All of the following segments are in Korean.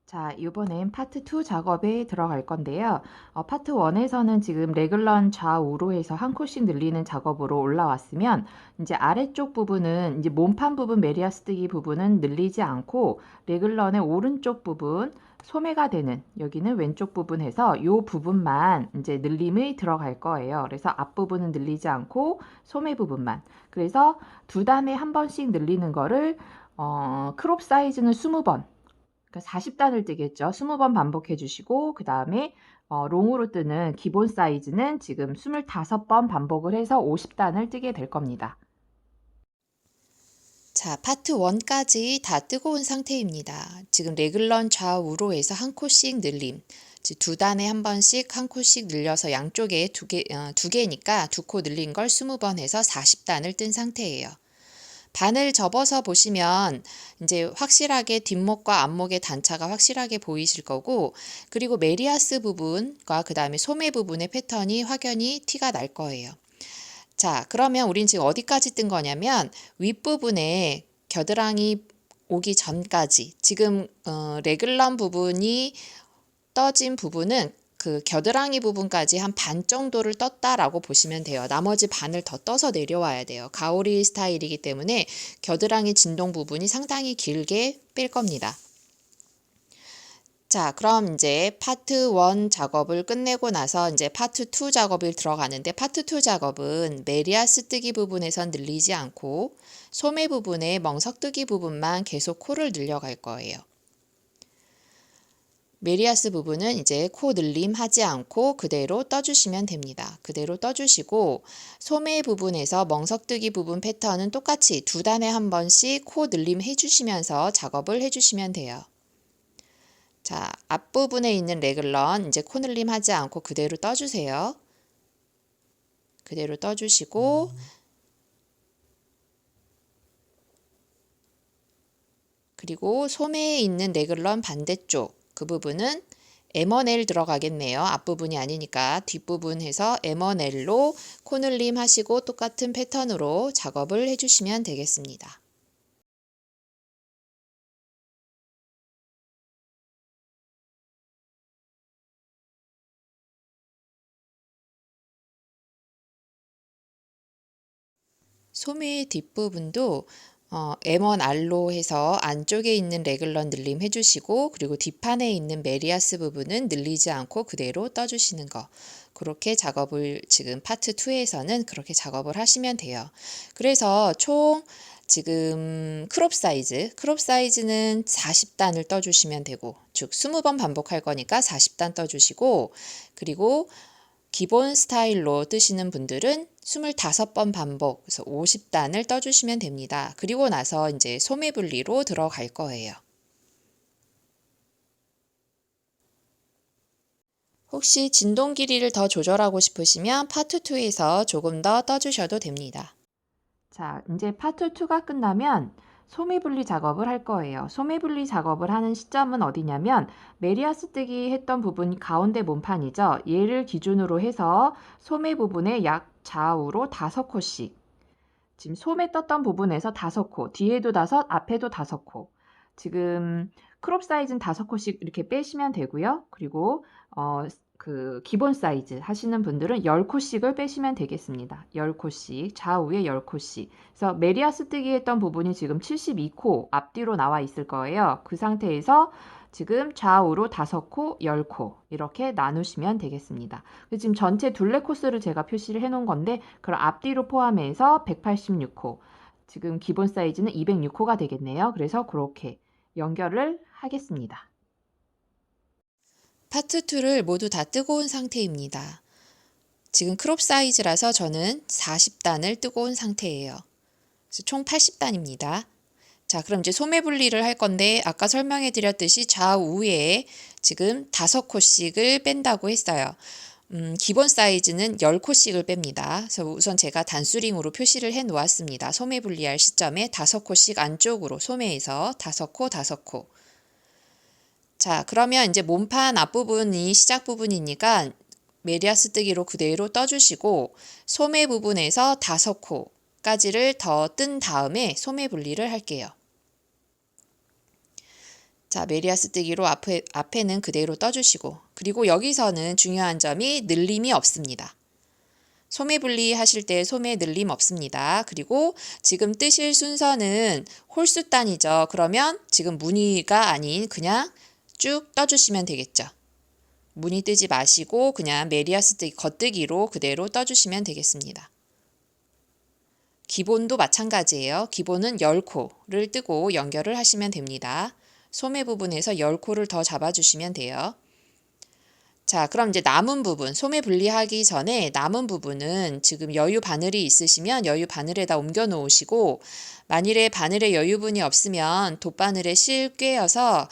자, 이번엔 파트 2 작업에 들어갈 건데요. 파트 1에서는 지금 레글런 좌우로 해서 한 코씩 늘리는 작업으로 올라왔으면 이제 아래쪽 부분은 이제 몸판 부분 메리아스뜨기 부분은 늘리지 않고 레글런의 오른쪽 부분 소매가 되는 여기는 왼쪽 부분 해서 이 부분만 이제 늘림이 들어갈 거예요. 그래서 앞부분은 늘리지 않고 소매 부분만. 그래서 두 단에 한 번씩 늘리는 거를 크롭 사이즈는 20번. 그러니까 40단을 뜨겠죠. 20번 반복해 주시고 그 다음에 롱으로 뜨는 기본 사이즈는 지금 25번 반복을 해서 50단을 뜨게 될 겁니다. 자, 파트 1까지 다 뜨거운 상태입니다. 지금 레글런 좌우로 해서 한 코씩 늘림. 두 단에 한 번씩 한 코씩 늘려서 양쪽에 두 개니까 두 코 늘린 걸 20번 해서 40단을 뜬 상태예요. 반을 접어서 보시면 이제 확실하게 뒷목과 앞목의 단차가 확실하게 보이실 거고, 그리고 메리아스 부분과 그 다음에 소매 부분의 패턴이 확연히 티가 날 거예요. 자, 그러면 우린 지금 어디까지 뜬 거냐면 윗부분에 겨드랑이 오기 전까지 지금 레글런 부분이 떠진 부분은 그 겨드랑이 부분까지 한 반 정도를 떴다라고 보시면 돼요. 나머지 반을 더 떠서 내려와야 돼요. 가오리 스타일이기 때문에 겨드랑이 진동 부분이 상당히 길게 뺄 겁니다. 자, 그럼 이제 파트 1 작업을 끝내고 나서 이제 파트 2 작업을 들어가는데, 파트 2 작업은 메리아스 뜨기 부분에선 늘리지 않고 소매 부분에 멍석 뜨기 부분만 계속 코를 늘려갈 거예요. 메리아스 부분은 이제 코 늘림 하지 않고 그대로 떠주시면 됩니다. 그대로 떠주시고 소매 부분에서 멍석뜨기 부분 패턴은 똑같이 두 단에 한 번씩 코 늘림 해주시면서 작업을 해주시면 돼요. 자, 앞부분에 있는 레글런 이제 코 늘림 하지 않고 그대로 떠주세요. 그대로 떠주시고 그리고 소매에 있는 레글런 반대쪽 그 부분은 M1L 들어가겠네요. 앞부분이 아니니까 뒷부분 해서 M1L로 코늘림 하시고 똑같은 패턴으로 작업을 해주시면 되겠습니다. 소매의 뒷부분도 M1R로 해서 안쪽에 있는 레글런 늘림 해주시고, 그리고 뒷판에 있는 메리아스 부분은 늘리지 않고 그대로 떠주시는 거. 그렇게 작업을 지금 파트 2에서는 그렇게 작업을 하시면 돼요. 그래서 총 지금 크롭 사이즈는 40단을 떠주시면 되고, 즉 20번 반복할 거니까 40단 떠주시고, 그리고 기본 스타일로 뜨시는 분들은 25번 반복, 그래서 50단을 떠주시면 됩니다. 그리고 나서 이제 소매 분리로 들어갈 거예요. 혹시 진동 길이를 더 조절하고 싶으시면 파트 2에서 조금 더 떠주셔도 됩니다. 자, 이제 파트 2가 끝나면 소매 분리 작업을 할 거예요. 소매 분리 작업을 하는 시점은 어디냐면 메리아스 뜨기 했던 부분이 가운데 몸판이죠. 얘를 기준으로 해서 소매 부분에 약 좌우로 5코씩. 지금 소매 떴던 부분에서 5코, 뒤에도 5, 앞에도 5코. 지금 크롭 사이즈는 5코씩 이렇게 빼시면 되고요. 그리고 그 기본 사이즈 하시는 분들은 10코씩을 빼시면 되겠습니다. 10코씩, 좌우에 10코씩. 그래서 메리아스 뜨기 했던 부분이 지금 72코 앞뒤로 나와 있을 거예요. 그 상태에서 지금 좌우로 5코, 10코 이렇게 나누시면 되겠습니다. 지금 전체 둘레 코스를 제가 표시를 해 놓은 건데 그럼 앞뒤로 포함해서 186코, 지금 기본 사이즈는 206코가 되겠네요. 그래서 그렇게 연결을 하겠습니다. 파트 2를 모두 다 뜨고 온 상태입니다. 지금 크롭 사이즈라서 저는 40단을 뜨고 온 상태예요. 그래서 총 80단입니다. 자, 그럼 이제 소매 분리를 할 건데 아까 설명해 드렸듯이 좌우에 지금 5코씩을 뺀다고 했어요. 기본 사이즈는 10코씩을 뺍니다. 그래서 우선 제가 단수링으로 표시를 해 놓았습니다. 소매 분리할 시점에 5코씩 안쪽으로 소매에서 5코, 5코. 자, 그러면 이제 몸판 앞부분이 시작 부분이니까 메리아스 뜨기로 그대로 떠주시고 소매 부분에서 5코까지를 더 뜬 다음에 소매 분리를 할게요. 자, 메리아스뜨기로 앞에는 그대로 떠주시고, 그리고 여기서는 중요한 점이 늘림이 없습니다. 소매 분리 하실 때 소매 늘림 없습니다. 그리고 지금 뜨실 순서는 홀수단이죠. 그러면 지금 무늬가 아닌 그냥 쭉 떠주시면 되겠죠. 무늬 뜨지 마시고 그냥 메리아스뜨기 겉뜨기로 그대로 떠주시면 되겠습니다. 기본도 마찬가지예요. 기본은 10코를 뜨고 연결을 하시면 됩니다. 소매 부분에서 10코를 더 잡아주시면 돼요. 자, 그럼 이제 남은 부분, 소매 분리하기 전에 남은 부분은 지금 여유 바늘이 있으시면 여유 바늘에다 옮겨 놓으시고, 만일에 바늘에 여유분이 없으면 돗바늘에 실 꿰어서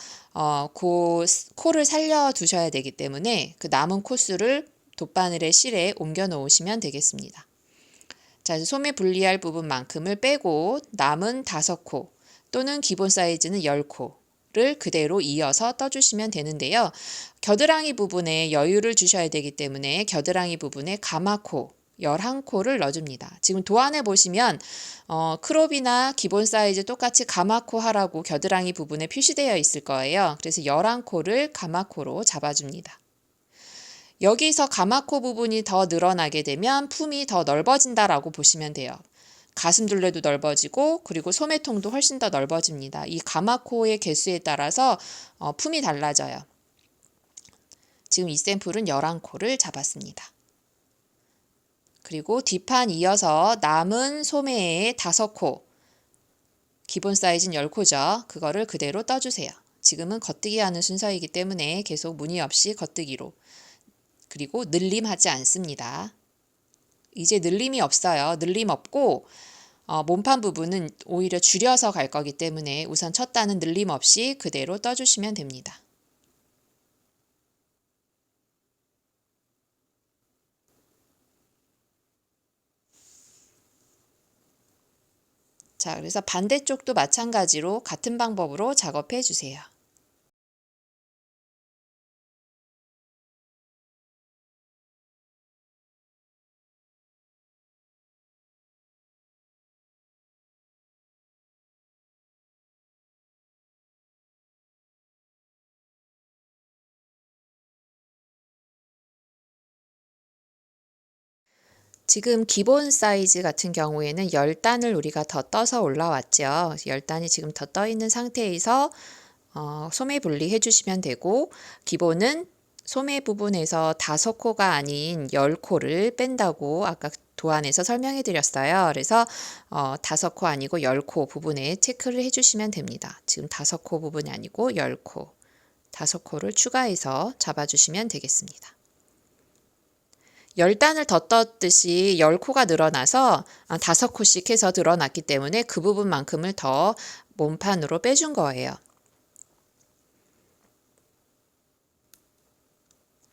그 코를 살려 두셔야 되기 때문에 그 남은 코수를 돗바늘의 실에 옮겨 놓으시면 되겠습니다. 자, 소매 분리할 부분만큼을 빼고 남은 5코 또는 기본 사이즈는 10코를 그대로 이어서 떠주시면 되는데요. 겨드랑이 부분에 여유를 주셔야 되기 때문에 겨드랑이 부분에 가마코 11코를 넣어줍니다. 지금 도안에 보시면 크롭이나 기본 사이즈 똑같이 가마코 하라고 겨드랑이 부분에 표시되어 있을 거예요. 그래서 11코를 가마코로 잡아줍니다. 여기서 가마코 부분이 더 늘어나게 되면 품이 더 넓어진다라고 보시면 돼요. 가슴 둘레도 넓어지고 그리고 소매통도 훨씬 더 넓어집니다. 이 가마코의 개수에 따라서 품이 달라져요. 지금 이 샘플은 11코를 잡았습니다. 그리고 뒷판 이어서 남은 소매에 5코, 기본 사이즈는 10코죠. 그거를 그대로 떠주세요. 지금은 겉뜨기 하는 순서이기 때문에 계속 무늬 없이 겉뜨기로. 그리고 늘림하지 않습니다. 이제 늘림이 없어요. 늘림 없고 몸판 부분은 오히려 줄여서 갈 거기 때문에 우선 첫 단은 늘림 없이 그대로 떠주시면 됩니다. 자, 그래서 반대쪽도 마찬가지로 같은 방법으로 작업해 주세요. 지금 기본 사이즈 같은 경우에는 10단을 우리가 더 떠서 올라왔죠. 10단이 지금 더 떠 있는 상태에서 소매 분리해 주시면 되고, 기본은 소매 부분에서 5코가 아닌 10코를 뺀다고 아까 도안에서 설명해 드렸어요. 그래서 5코 아니고 10코 부분에 체크를 해 주시면 됩니다. 지금 5코 부분이 아니고 10코, 5코를 추가해서 잡아주시면 되겠습니다. 10단을 더 떴듯이 10코가 늘어나서 5코씩 해서 늘어났기 때문에 그 부분만큼을 더 몸판으로 빼준 거예요.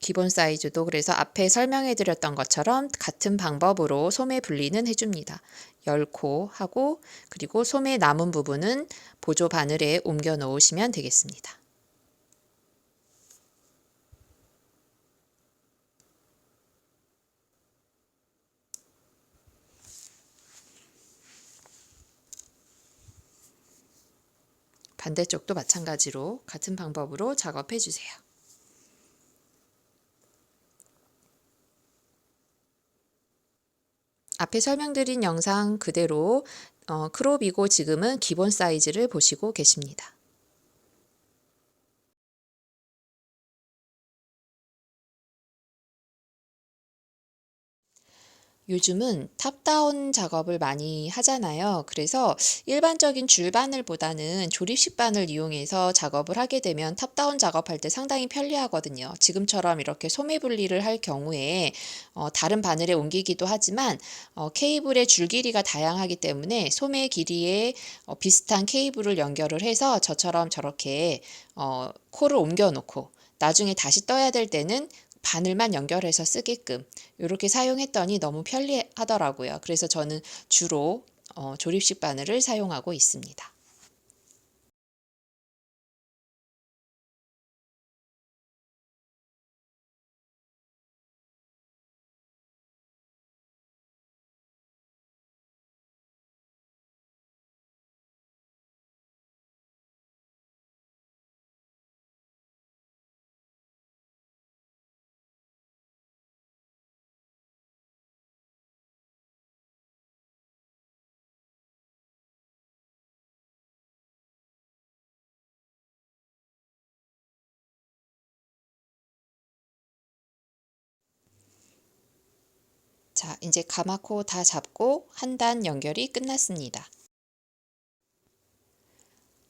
기본 사이즈도 그래서 앞에 설명해 드렸던 것처럼 같은 방법으로 소매 분리는 해줍니다. 10코 하고 그리고 소매 남은 부분은 보조 바늘에 옮겨 놓으시면 되겠습니다. 반대쪽도 마찬가지로 같은 방법으로 작업해 주세요. 앞에 설명드린 영상 그대로 크롭이고 지금은 기본 사이즈를 보시고 계십니다. 요즘은 탑다운 작업을 많이 하잖아요. 그래서 일반적인 줄바늘보다는 조립식 바늘 이용해서 작업을 하게 되면 탑다운 작업할 때 상당히 편리하거든요. 지금처럼 이렇게 소매 분리를 할 경우에 다른 바늘에 옮기기도 하지만 케이블의 줄 길이가 다양하기 때문에 소매 길이에 비슷한 케이블을 연결을 해서 저처럼 저렇게 코를 옮겨 놓고 나중에 다시 떠야 될 때는 바늘만 연결해서 쓰게끔 이렇게 사용했더니 너무 편리하더라고요. 그래서 저는 주로 조립식 바늘을 사용하고 있습니다. 자, 이제 가마코 다 잡고 한 단 연결이 끝났습니다.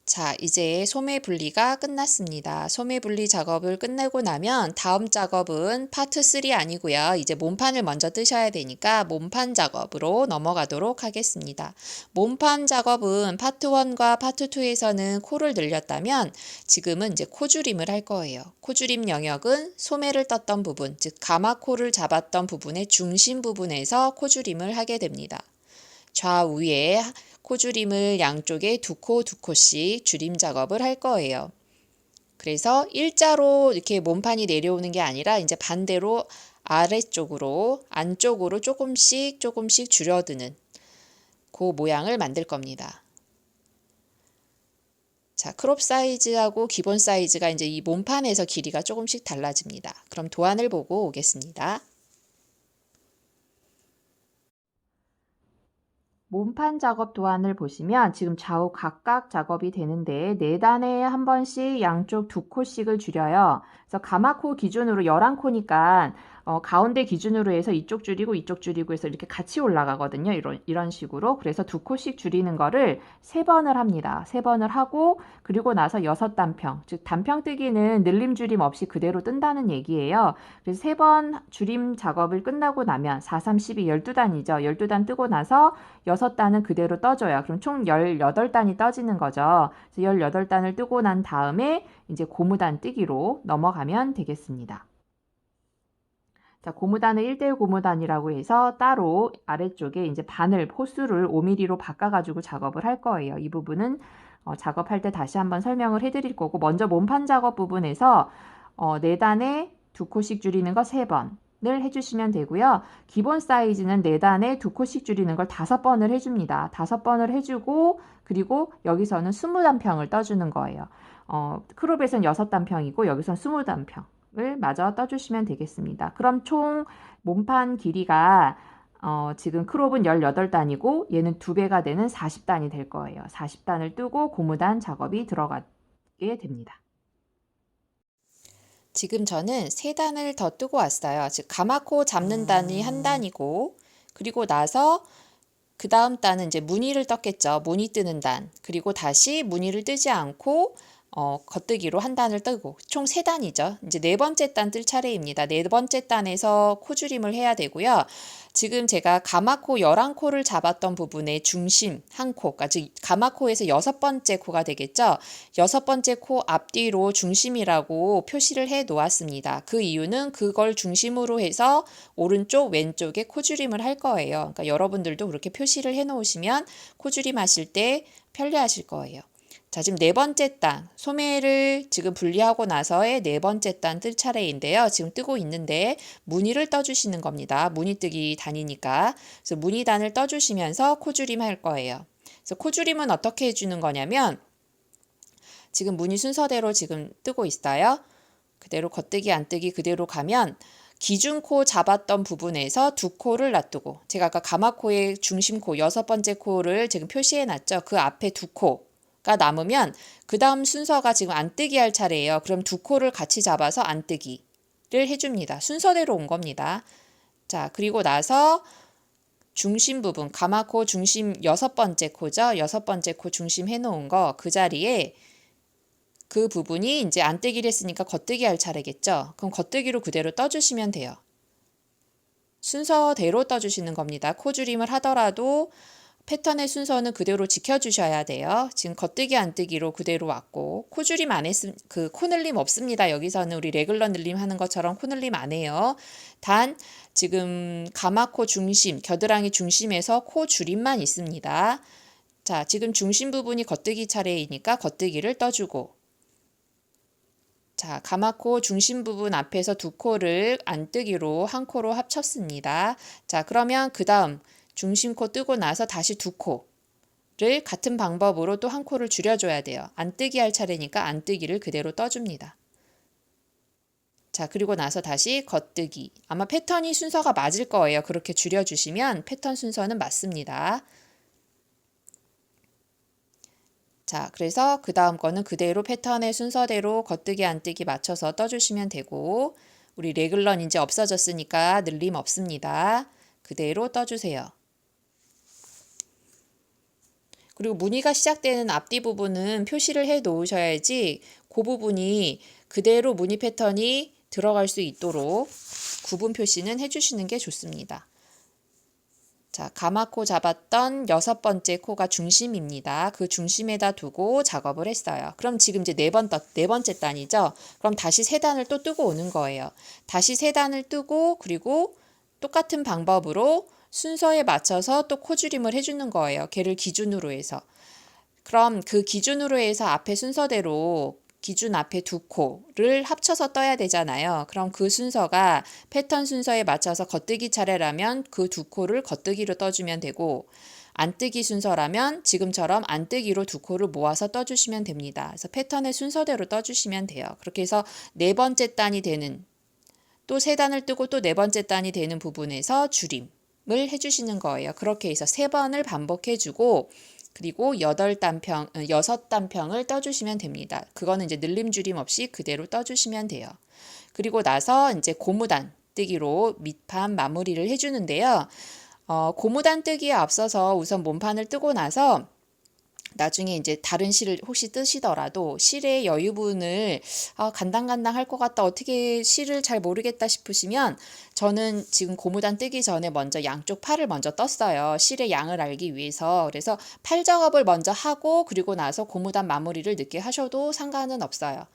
자, 이제 소매 분리가 끝났습니다. 소매 분리 작업을 끝내고 나면 다음 작업은 파트 3 아니고요. 이제 몸판을 먼저 뜨셔야 되니까 몸판 작업으로 넘어가도록 하겠습니다. 몸판 작업은 파트 1과 파트 2에서는 코를 늘렸다면 지금은 이제 코주림을 할 거예요. 코주림 영역은 소매를 떴던 부분, 즉 가마코를 잡았던 부분의 중심 부분에서 코주림을 하게 됩니다. 좌우에 코주림을 양쪽에 두 코씩 주림 작업을 할 거예요. 그래서 일자로 이렇게 몸판이 내려오는 게 아니라 이제 반대로 아래쪽으로 안쪽으로 조금씩 줄여드는 그 모양을 만들 겁니다. 자, 크롭 사이즈하고 기본 사이즈가 이제 이 몸판에서 길이가 조금씩 달라집니다. 그럼 도안을 보고 오겠습니다. 몸판 작업 도안을 보시면 지금 좌우 각각 작업이 되는데 4단에 한 번씩 양쪽 2코씩을 줄여요. 그래서 가마코 기준으로 11코니까 가운데 기준으로 해서 이쪽 줄이고 해서 이렇게 같이 올라가거든요. 이런 식으로. 그래서 2코씩 줄이는 거를 3번을 합니다. 3번을 하고 그리고 나서 6단평, 즉 단평뜨기는 늘림 줄임 없이 그대로 뜬다는 얘기예요. 그래서 3번 줄임 작업을 끝나고 나면 4, 3, 12, 12단이죠. 12단 뜨고 나서 6단은 그대로 떠줘요. 그럼 총 18단이 떠지는 거죠. 그래서 18단을 뜨고 난 다음에 이제 고무단 뜨기로 넘어가면 되겠습니다. 자, 고무단을 1대1 고무단이라고 해서 따로 아래쪽에 이제 바늘 호수를 5mm로 바꿔가지고 작업을 할 거예요. 이 부분은 작업할 때 다시 한번 설명을 해드릴 거고, 먼저 몸판 작업 부분에서 4단에 2코씩 줄이는 거 3번을 해주시면 되고요. 기본 사이즈는 4단에 2코씩 줄이는 걸 5번을 해줍니다. 5번을 해주고 그리고 여기서는 20단평을 떠주는 거예요. 크롭에서는 6단평이고 여기서는 20단평을 마저 떠주시면 되겠습니다. 그럼 총 몸판 길이가 지금 크롭은 18단이고 얘는 2배가 되는 40단이 될 거예요. 40단을 뜨고 고무단 작업이 들어가게 됩니다. 지금 저는 3단을 더 뜨고 왔어요. 즉 가마코 잡는 단이 한 단이고 그리고 나서 그 다음 단은 이제 무늬를 떴겠죠. 무늬 뜨는 단. 그리고 다시 무늬를 뜨지 않고 겉뜨기로 한 단을 뜨고 총 3단이죠. 이제 4번째 단 뜰 차례입니다. 4번째 단에서 코줄임을 해야 되고요. 지금 제가 가마코 11코를 잡았던 부분의 중심 한 코, 즉 가마코에서 6번째 코가 되겠죠. 6번째 코 앞뒤로 중심이라고 표시를 해 놓았습니다. 그 이유는 그걸 중심으로 해서 오른쪽 왼쪽에 코줄임을 할 거예요. 그러니까 여러분들도 그렇게 표시를 해 놓으시면 코줄임 하실 때 편리하실 거예요. 자, 지금 4번째 단, 소매를 지금 분리하고 나서의 4번째 단 뜰 차례인데요. 지금 뜨고 있는데 무늬를 떠주시는 겁니다. 무늬 뜨기 단이니까. 그래서 무늬 단을 떠주시면서 코줄임 할 거예요. 그래서 코줄임은 어떻게 해주는 거냐면 지금 무늬 순서대로 지금 뜨고 있어요. 그대로 겉뜨기 안뜨기 그대로 가면 기준코 잡았던 부분에서 2코를 놔두고 제가 아까 가마코의 중심코 6번째 코를 지금 표시해 놨죠. 그 앞에 2코가 남으면 그 다음 순서가 지금 안뜨기 할 차례예요. 그럼 2코를 같이 잡아서 안뜨기를 해줍니다. 순서대로 온 겁니다. 자, 그리고 나서 중심 부분, 가마코 중심 6번째 코죠. 6번째 코 중심 해놓은 거 그 자리에 그 부분이 이제 안뜨기를 했으니까 겉뜨기 할 차례겠죠. 그럼 겉뜨기로 그대로 떠주시면 돼요. 순서대로 떠주시는 겁니다. 코줄임을 하더라도 패턴의 순서는 그대로 지켜주셔야 돼요. 지금 겉뜨기 안뜨기로 그대로 왔고 코줄임 안 했음 그 코늘림 없습니다. 여기서는 우리 레귤러 늘림 하는 것처럼 코늘림 안 해요. 단 지금 가마코 중심, 겨드랑이 중심에서 코 줄임만 있습니다. 자, 지금 중심 부분이 겉뜨기 차례이니까 겉뜨기를 떠주고 자, 가마코 중심 부분 앞에서 2코를 안뜨기로 한 코로 합쳤습니다. 자, 그러면 그 다음 중심코 뜨고 나서 다시 2코를 같은 방법으로 또 한 코를 줄여줘야 돼요. 안뜨기 할 차례니까 안뜨기를 그대로 떠줍니다. 자, 그리고 나서 다시 겉뜨기. 아마 패턴이 순서가 맞을 거예요. 그렇게 줄여주시면 패턴 순서는 맞습니다. 자, 그래서 그 다음 거는 그대로 패턴의 순서대로 겉뜨기 안뜨기 맞춰서 떠주시면 되고 우리 레글런 이제 없어졌으니까 늘림 없습니다. 그대로 떠주세요. 그리고 무늬가 시작되는 앞뒤 부분은 표시를 해 놓으셔야지 그 부분이 그대로 무늬 패턴이 들어갈 수 있도록 구분 표시는 해주시는 게 좋습니다. 자, 가마코 잡았던 6번째 코가 중심입니다. 그 중심에다 두고 작업을 했어요. 그럼 지금 이제 네 번째 단이죠. 그럼 다시 3단을 또 뜨고 오는 거예요. 다시 3단을 뜨고 그리고 똑같은 방법으로 순서에 맞춰서 또 코줄임을 해주는 거예요. 걔를 기준으로 해서. 그럼 그 기준으로 해서 앞에 순서대로 기준 앞에 2코를 합쳐서 떠야 되잖아요. 그럼 그 순서가 패턴 순서에 맞춰서 겉뜨기 차례라면 그 2코를 겉뜨기로 떠주면 되고, 안뜨기 순서라면 지금처럼 안뜨기로 2코를 모아서 떠주시면 됩니다. 그래서 패턴의 순서대로 떠주시면 돼요. 그렇게 해서 4번째 단이 되는, 또 3단을 뜨고 또 4번째 단이 되는 부분에서 줄임을 해주시는 거예요. 그렇게 해서 3번을 반복해주고 그리고 6단평을 떠주시면 됩니다. 그거는 이제 늘림 줄임 없이 그대로 떠주시면 돼요. 그리고 나서 이제 고무단 뜨기로 밑판 마무리를 해주는데요. 고무단 뜨기에 앞서서 우선 몸판을 뜨고 나서 나중에 이제 다른 실을 혹시 뜨시더라도 실의 여유분을 간당간당 할 것 같다, 어떻게 실을 잘 모르겠다 싶으시면 저는 지금 고무단 뜨기 전에 먼저 양쪽 팔을 먼저 떴어요. 실의 양을 알기 위해서. 그래서 팔 작업을 먼저 하고 그리고 나서 고무단 마무리를 늦게 하셔도 상관은 없어요.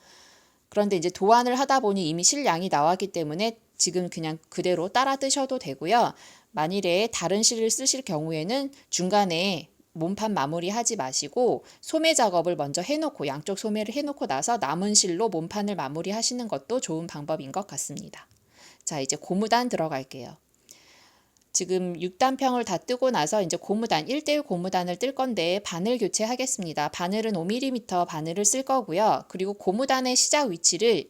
그런데 이제 도안을 하다 보니 이미 실 양이 나왔기 때문에 지금 그냥 그대로 따라 뜨셔도 되고요. 만일에 다른 실을 쓰실 경우에는 중간에 몸판 마무리하지 마시고 소매 작업을 먼저 해놓고 양쪽 소매를 해놓고 나서 남은 실로 몸판을 마무리하시는 것도 좋은 방법인 것 같습니다. 자, 이제 고무단 들어갈게요. 지금 6단평을 다 뜨고 나서 이제 고무단, 1대1 고무단을 뜰 건데 바늘 교체하겠습니다. 바늘은 5mm 바늘을 쓸 거고요. 그리고 고무단의 시작 위치를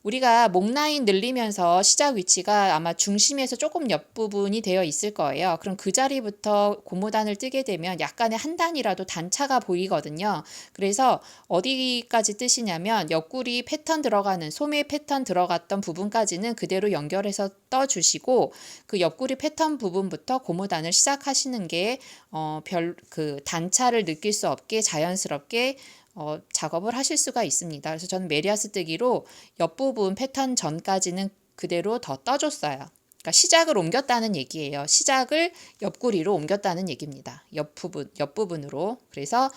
우리가 목 라인 늘리면서 시작 위치가 아마 중심에서 조금 옆부분이 되어 있을 거예요. 그럼 그 자리부터 고무단을 뜨게 되면 약간의 한 단이라도 단차가 보이거든요. 그래서 어디까지 뜨시냐면 옆구리 패턴 들어가는 소매 패턴 들어갔던 부분까지는 그대로 연결해서 떠주시고 그 옆구리 패턴 부분부터 고무단을 시작하시는 게 그 단차를 느낄 수 없게 자연스럽게 작업을 하실 수가 있습니다. 그래서 저는 메리아스 뜨기로 옆부분 패턴 전까지는 그대로 더 떠줬어요. 그러니까 시작을 옮겼다는 얘기예요. 시작을 옆구리로 옮겼다는 얘기입니다. 옆부분으로. 그래서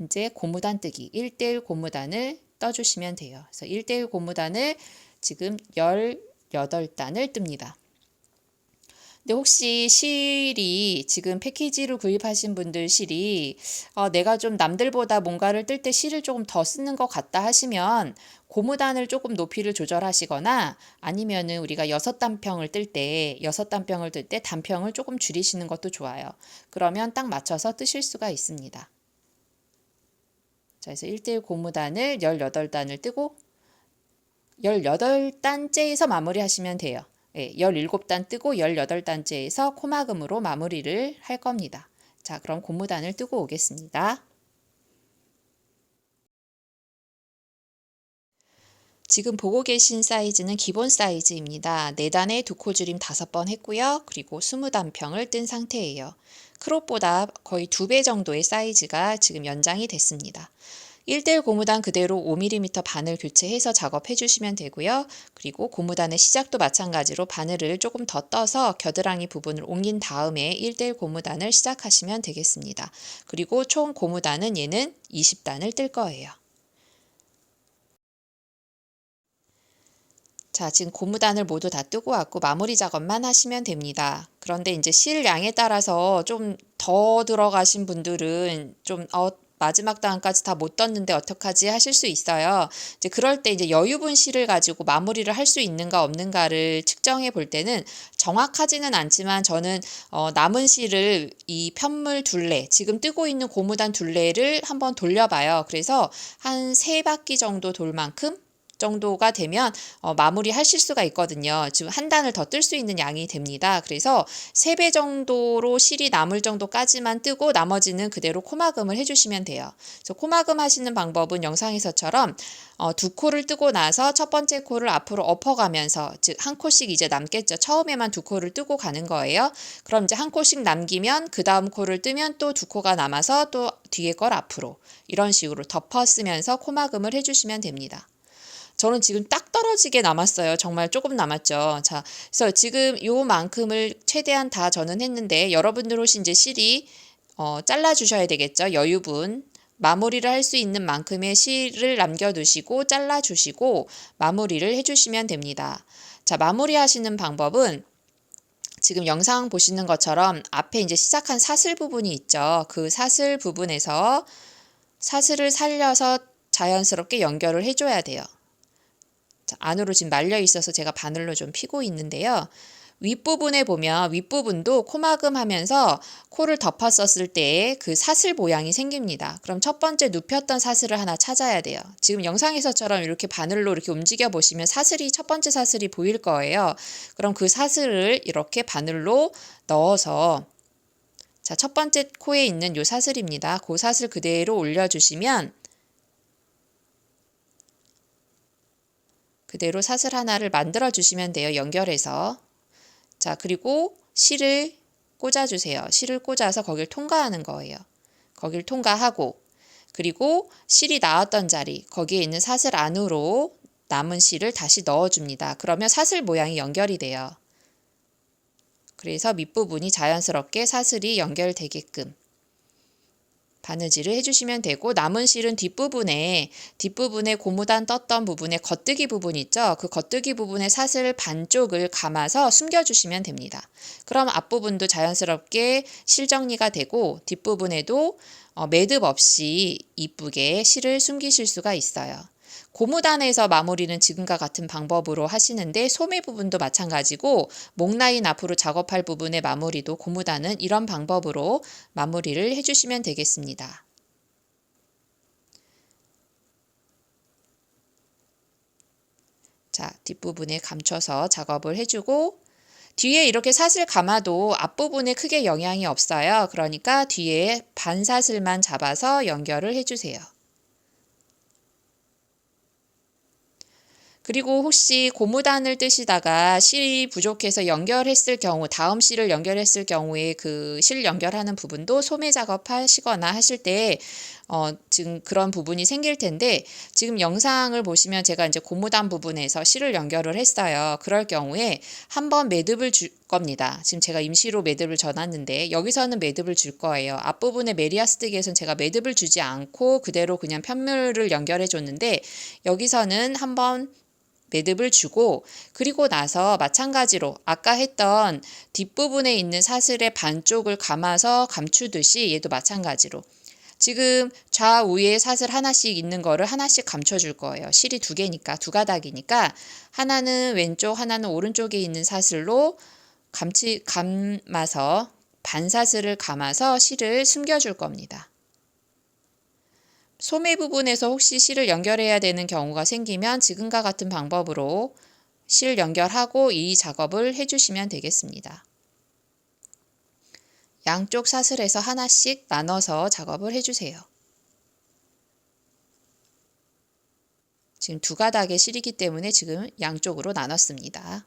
이제 고무단 뜨기, 1대1 고무단을 떠주시면 돼요. 그래서 1대1 고무단을 지금 18단을 뜹니다. 근데 혹시 실이 지금 패키지로 구입하신 분들 실이 내가 좀 남들보다 뭔가를 뜰 때 실을 조금 더 쓰는 것 같다 하시면 고무단을 조금 높이를 조절하시거나 아니면은 우리가 6단평을 뜰 때 단평을 조금 줄이시는 것도 좋아요. 그러면 딱 맞춰서 뜨실 수가 있습니다. 자, 그래서 1대1 고무단을 18단을 뜨고 18단째에서 마무리하시면 돼요. 17단 뜨고 18단째에서 코막음으로 마무리를 할 겁니다. 자, 그럼 고무단을 뜨고 오겠습니다. 지금 보고 계신 사이즈는 기본 사이즈입니다. 4단에 2코 줄임 5번 했고요. 그리고 20단평을 뜬 상태예요. 크롭보다 거의 2배 정도의 사이즈가 지금 연장이 됐습니다. 1대1 고무단 그대로 5mm 바늘 교체해서 작업해 주시면 되고요. 그리고 고무단의 시작도 마찬가지로 바늘을 조금 더 떠서 겨드랑이 부분을 옮긴 다음에 1대1 고무단을 시작하시면 되겠습니다. 그리고 총 고무단은 얘는 20단을 뜰 거예요. 자, 지금 고무단을 모두 다 뜨고 왔고 마무리 작업만 하시면 됩니다. 그런데 이제 실 양에 따라서 좀 더 들어가신 분들은 좀 마지막 단까지 다 못 떴는데 어떡하지 하실 수 있어요. 이제 그럴 때 이제 여유분 실을 가지고 마무리를 할 수 있는가 없는가를 측정해 볼 때는 정확하지는 않지만 저는 남은 실을 이 편물 둘레, 지금 뜨고 있는 고무단 둘레를 한번 돌려봐요. 그래서 한 3바퀴 정도 돌 만큼 정도가 되면 마무리 하실 수가 있거든요. 지금 한 단을 더 뜰 수 있는 양이 됩니다. 그래서 3배 정도로 실이 남을 정도까지만 뜨고 나머지는 그대로 코막음을 해주시면 돼요. 그래서 코막음 하시는 방법은 영상에서처럼 2코를 뜨고 나서 첫 번째 코를 앞으로 엎어가면서, 즉 한 코씩 이제 남겠죠. 처음에만 2코를 뜨고 가는 거예요. 그럼 이제 한 코씩 남기면 그 다음 코를 뜨면 또 2코가 남아서 또 뒤에 걸 앞으로 이런 식으로 덮어 쓰면서 코막음을 해주시면 됩니다. 저는 지금 딱 떨어지게 남았어요. 정말 조금 남았죠. 자, 그래서 지금 요만큼을 최대한 다 저는 했는데 여러분들 혹시 이제 실이 잘라주셔야 되겠죠. 여유분. 마무리를 할 수 있는 만큼의 실을 남겨두시고 잘라주시고 마무리를 해주시면 됩니다. 자, 마무리 하시는 방법은 지금 영상 보시는 것처럼 앞에 이제 시작한 사슬 부분이 있죠. 그 사슬 부분에서 사슬을 살려서 자연스럽게 연결을 해줘야 돼요. 자, 안으로 지금 말려 있어서 제가 바늘로 좀 피고 있는데요. 윗부분에 보면 윗부분도 코막음 하면서 코를 덮었었을 때 그 사슬 모양이 생깁니다. 그럼 첫 번째 눕혔던 사슬을 하나 찾아야 돼요. 지금 영상에서처럼 이렇게 바늘로 이렇게 움직여 보시면 사슬이, 첫 번째 사슬이 보일 거예요. 그럼 그 사슬을 이렇게 바늘로 넣어서, 자, 첫 번째 코에 있는 요 사슬입니다. 그 사슬 그대로 올려주시면 그대로 사슬 하나를 만들어 주시면 돼요. 연결해서. 자, 그리고 실을 꽂아주세요. 실을 꽂아서 거길 통과하는 거예요. 거길 통과하고, 그리고 실이 나왔던 자리, 거기에 있는 사슬 안으로 남은 실을 다시 넣어줍니다. 그러면 사슬 모양이 연결이 돼요. 그래서 밑부분이 자연스럽게 사슬이 연결되게끔 바느질을 해주시면 되고, 남은 실은 뒷부분에 고무단 떴던 부분에 겉뜨기 부분 있죠. 그 겉뜨기 부분에 사슬 반쪽을 감아서 숨겨주시면 됩니다. 그럼 앞부분도 자연스럽게 실 정리가 되고 뒷부분에도 매듭 없이 이쁘게 실을 숨기실 수가 있어요. 고무단에서 마무리는 지금과 같은 방법으로 하시는데 소매 부분도 마찬가지고 목라인 앞으로 작업할 부분의 마무리도 고무단은 이런 방법으로 마무리를 해주시면 되겠습니다. 자, 뒷부분에 감춰서 작업을 해주고, 뒤에 이렇게 사슬 감아도 앞부분에 크게 영향이 없어요. 그러니까 뒤에 반사슬만 잡아서 연결을 해주세요. 그리고 혹시 고무단을 뜨시다가 실이 부족해서 연결했을 경우, 다음 실을 연결했을 경우에 그 실 연결하는 부분도 소매 작업하시거나 하실 때 지금 그런 부분이 생길 텐데, 지금 영상을 보시면 제가 이제 고무단 부분에서 실을 연결을 했어요. 그럴 경우에 한번 매듭을 줄 겁니다. 지금 제가 임시로 매듭을 져놨는데 여기서는 매듭을 줄 거예요. 앞부분에 메리아스뜨기에서는 제가 매듭을 주지 않고 그대로 그냥 편물을 연결해 줬는데, 여기서는 한번 매듭을 주고, 그리고 나서 마찬가지로 아까 했던 뒷부분에 있는 사슬의 반쪽을 감아서 감추듯이 얘도 마찬가지로 지금 좌우에 사슬 하나씩 있는 거를 하나씩 감춰줄 거예요. 실이 2개니까, 2가닥이니까 하나는 왼쪽, 하나는 오른쪽에 있는 사슬로 감아서 반사슬을 감아서 실을 숨겨줄 겁니다. 소매 부분에서 혹시 실을 연결해야 되는 경우가 생기면 지금과 같은 방법으로 실 연결하고 이 작업을 해주시면 되겠습니다. 양쪽 사슬에서 하나씩 나눠서 작업을 해주세요. 지금 2가닥의 실이기 때문에 지금 양쪽으로 나눴습니다.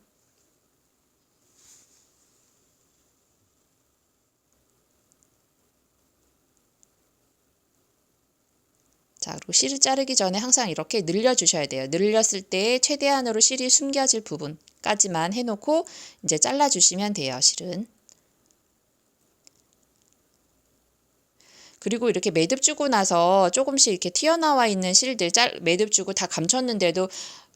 자, 그리고 실을 자르기 전에 항상 이렇게 늘려주셔야 돼요. 늘렸을 때 최대한으로 실이 숨겨질 부분까지만 해놓고 이제 잘라주시면 돼요, 실은. 그리고 이렇게 매듭 주고 나서 조금씩 이렇게 튀어나와 있는 실들 매듭 주고 다 감췄는데도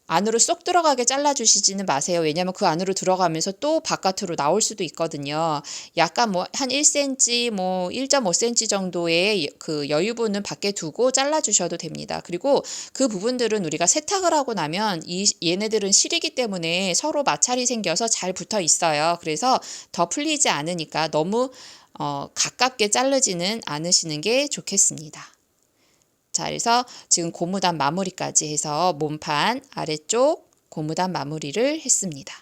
안으로 쏙 들어가게 잘라주시지는 마세요. 왜냐하면 그 안으로 들어가면서 또 바깥으로 나올 수도 있거든요. 약간 뭐 한 1cm, 뭐 1.5cm 정도의 그 여유분은 밖에 두고 잘라주셔도 됩니다. 그리고 그 부분들은 우리가 세탁을 하고 나면 얘네들은 실이기 때문에 서로 마찰이 생겨서 잘 붙어 있어요. 그래서 더 풀리지 않으니까 너무 가깝게 자르지는 않으시는 게 좋겠습니다. 자, 그래서 지금 고무단 마무리까지 해서 몸판 아래쪽 고무단 마무리를 했습니다.